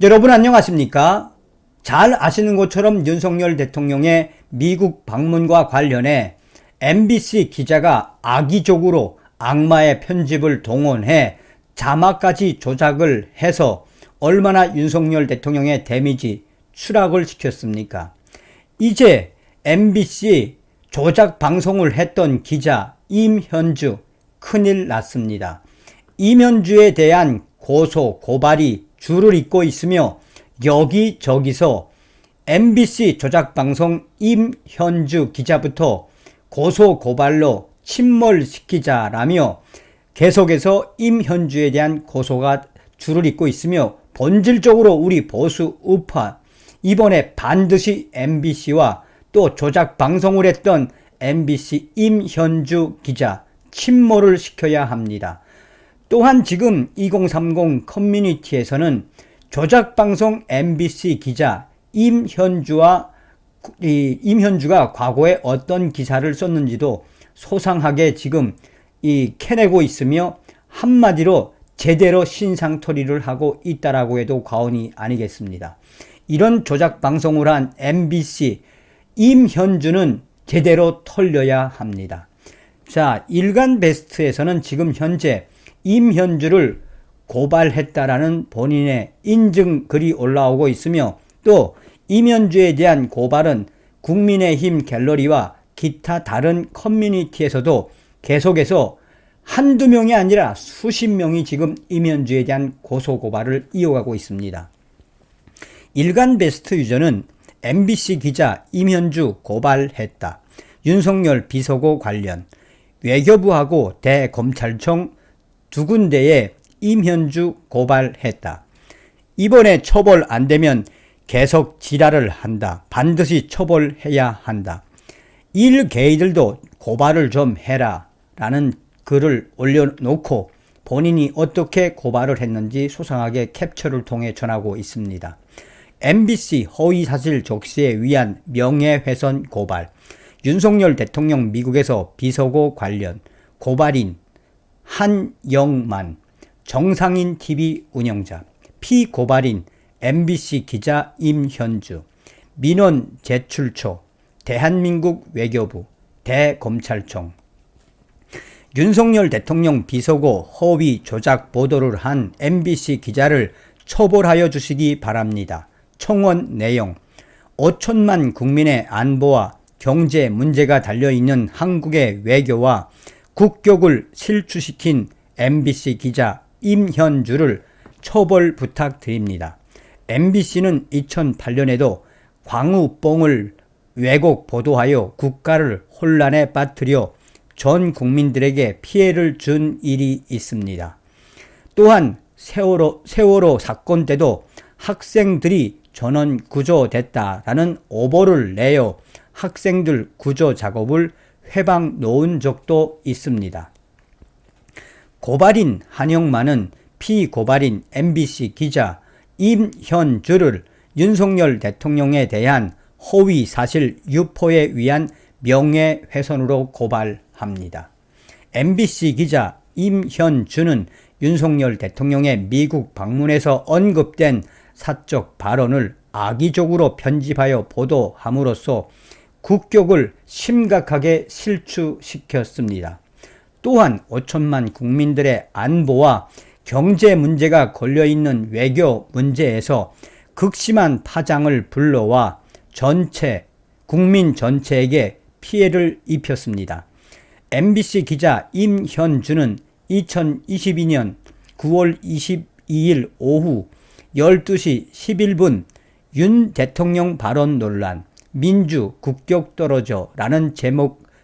여러분 안녕하십니까? 잘 아시는 것처럼 윤석열 대통령의 미국 방문과 관련해 MBC 기자가 악의적으로 악마의 편집을 동원해 자막까지 조작을 해서 얼마나 윤석열 대통령의 데미지 추락을 시켰습니까? 이제 MBC 조작 방송을 했던 기자 임현주 큰일 났습니다. 임현주에 대한 고소, 고발이 줄을 잇고 있으며 여기저기서 MBC 조작방송 임현주 기자부터 고소, 고발로 침몰시키자라며 계속해서 임현주에 대한 고소가 줄을 잇고 있으며 본질적으로 우리 보수 우파 이번에 반드시 MBC와 또 조작방송을 했던 MBC 임현주 기자 침몰을 시켜야 합니다. 또한 지금 2030 커뮤니티에서는 조작방송 MBC 기자 임현주가 과거에 어떤 기사를 썼는지도 소상하게 지금 캐내고 있으며 한마디로 제대로 신상털이를 하고 있다라고 해도 과언이 아니겠습니다. 이런 조작방송을 한 MBC 임현주는 제대로 털려야 합니다. 자, 일간베스트에서는 지금 현재 임현주를 고발했다라는 본인의 인증 글이 올라오고 있으며 또 임현주에 대한 고발은 국민의힘 갤러리와 기타 다른 커뮤니티에서도 계속해서 한두 명이 아니라 수십 명이 지금 임현주에 대한 고소 고발을 이어가고 있습니다. 일간베스트 유저는 MBC 기자 임현주 고발했다. 윤석열 비서고 관련 외교부하고 대검찰청 두 군데에 임현주 고발했다. 이번에 처벌 안 되면 계속 지랄을 한다. 반드시 처벌해야 한다. 일개이들도 고발을 좀 해라 라는 글을 올려놓고 본인이 어떻게 고발을 했는지 소상하게 캡처를 통해 전하고 있습니다. MBC 허위사실 적시에 의한 명예훼손 고발, 윤석열 대통령 미국에서 비서고 관련 고발인 한영만, 정상인 TV 운영자, 피고발인 MBC 기자 임현주, 민원 제출처, 대한민국 외교부, 대검찰청. 윤석열 대통령 비서고 허위 조작 보도를 한 MBC 기자를 처벌하여 주시기 바랍니다. 청원 내용: 5천만 국민의 안보와 경제 문제가 달려있는 한국의 외교와 국격을 실추시킨 MBC 기자 임현주를 처벌 부탁드립니다. MBC는 2008년에도 광우뽕을 왜곡 보도하여 국가를 혼란에 빠뜨려 전 국민들에게 피해를 준 일이 있습니다. 또한 세월호 사건 때도 학생들이 전원 구조됐다라는 오보를 내어 학생들 구조 작업을 회방 놓은 적도 있습니다. 고발인 한영만은 피고발인 MBC 기자 임현주를 윤석열 대통령에 대한 허위 사실 유포에 의한 명예훼손으로 고발합니다. MBC 기자 임현주는 윤석열 대통령의 미국 방문에서 언급된 사적 발언을 악의적으로 편집하여 보도함으로써 국격을 심각하게 실추시켰습니다. 또한 5천만 국민들의 안보와 경제 문제가 걸려있는 외교 문제에서 극심한 파장을 불러와 국민 전체에게 피해를 입혔습니다. MBC 기자 임현주는 2022년 9월 22일 오후 12시 11분 윤 대통령 발언 논란, 민주 국격 떨어져 라는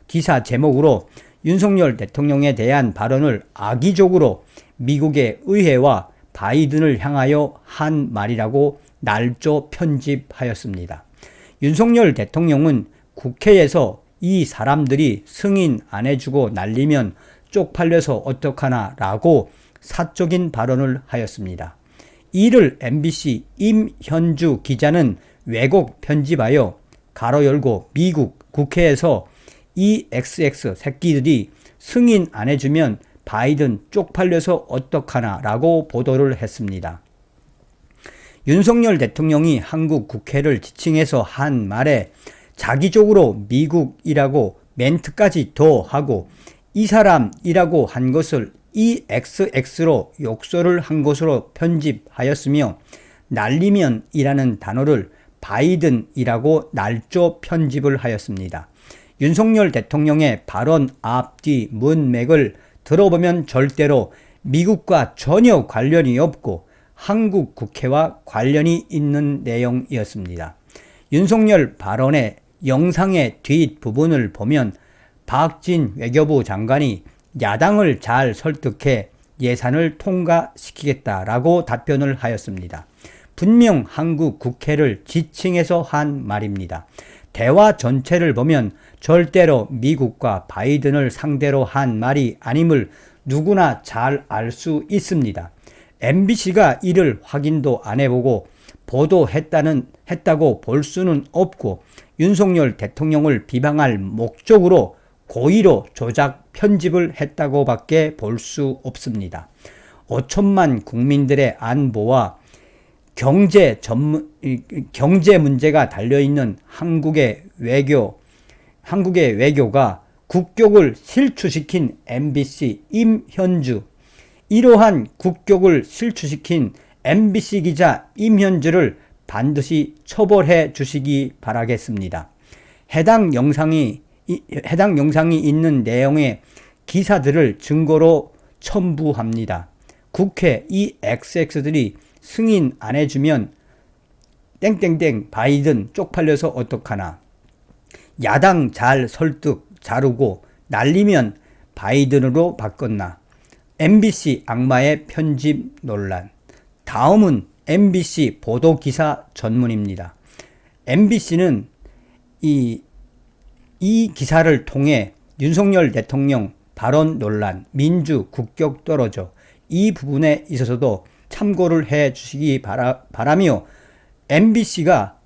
기사 제목으로 윤석열 대통령에 대한 발언을 악의적으로 미국의 의회와 바이든을 향하여 한 말이라고 날조 편집하였습니다. 윤석열 대통령은 국회에서 이 사람들이 승인 안 해주고 날리면 쪽팔려서 어떡하나 라고 사적인 발언을 하였습니다. 이를 MBC 임현주 기자는 왜곡 편집하여 가로 열고 미국 국회에서 이 XX 새끼들이 승인 안 해주면 바이든 쪽팔려서 어떡하나 라고 보도를 했습니다. 윤석열 대통령이 한국 국회를 지칭해서 한 말에 자기적으로 미국이라고 멘트까지 더하고 이 사람이라고 한 것을 EXX로 욕설을 한 것으로 편집하였으며 날리면이라는 단어를 바이든이라고 날조 편집을 하였습니다. 윤석열 대통령의 발언 앞뒤 문맥을 들어보면 절대로 미국과 전혀 관련이 없고 한국 국회와 관련이 있는 내용이었습니다. 윤석열 발언의 영상의 뒷부분을 보면 박진 외교부 장관이 야당을 잘 설득해 예산을 통과시키겠다라고 답변을 하였습니다. 분명 한국 국회를 지칭해서 한 말입니다. 대화 전체를 보면 절대로 미국과 바이든을 상대로 한 말이 아님을 누구나 잘 알 수 있습니다. MBC가 이를 확인도 안 해보고 보도했다고 볼 수는 없고 윤석열 대통령을 비방할 목적으로 고의로 조작 편집을 했다고 밖에 볼 수 없습니다. 5천만 국민들의 안보와 경제 문제가 달려있는 한국의 외교가 국격을 실추시킨 MBC 임현주, 이러한 국격을 실추시킨 MBC 기자 임현주를 반드시 처벌해 주시기 바라겠습니다. 해당 영상이 있는 내용의 기사들을 증거로 첨부합니다. 국회 이 XX들이 승인 안 해주면 땡땡땡 바이든 쪽팔려서 어떡하나, 야당 잘 설득 자르고 날리면 바이든으로 바꿨나, MBC 악마의 편집 논란. 다음은 MBC 보도기사 전문입니다. MBC는 이 기사를 통해 윤석열 대통령 발언 논란, 민주 국격 떨어져 이 부분에 있어서도 참고를 해 주시기 바라며 MBC가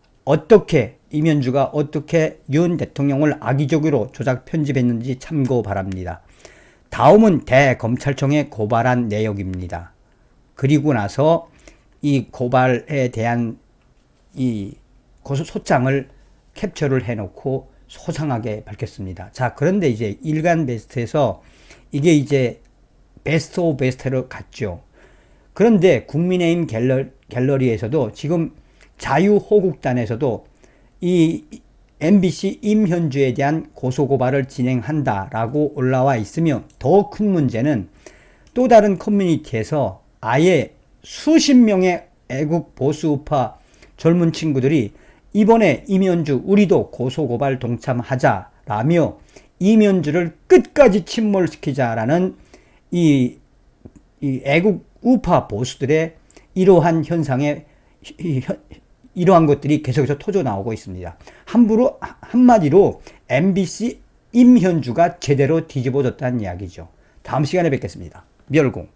임현주가 어떻게 윤 대통령을 악의적으로 조작 편집했는지 참고 바랍니다. 다음은 대검찰청에 고발한 내역입니다. 그리고 나서 이 고발에 대한 이 소장을 캡처를 해놓고 소상하게 밝혔습니다. 자, 그런데 이제 일간 베스트에서 이게 이제 베스트 오브 베스트로 갔죠. 그런데 국민의힘 갤러리에서도 지금 자유호국단에서도 이 MBC 임현주에 대한 고소고발을 진행한다라고 올라와 있으며, 더 큰 문제는 또 다른 커뮤니티에서 아예 수십 명의 애국 보수우파 젊은 친구들이 이번에 임현주 우리도 고소고발 동참하자라며 임현주를 끝까지 침몰시키자라는 이 애국 우파 보수들의 이러한 현상에 이러한 것들이 계속해서 터져 나오고 있습니다. 한마디로 MBC 임현주가 제대로 뒤집어졌다는 이야기죠. 다음 시간에 뵙겠습니다. 멸공.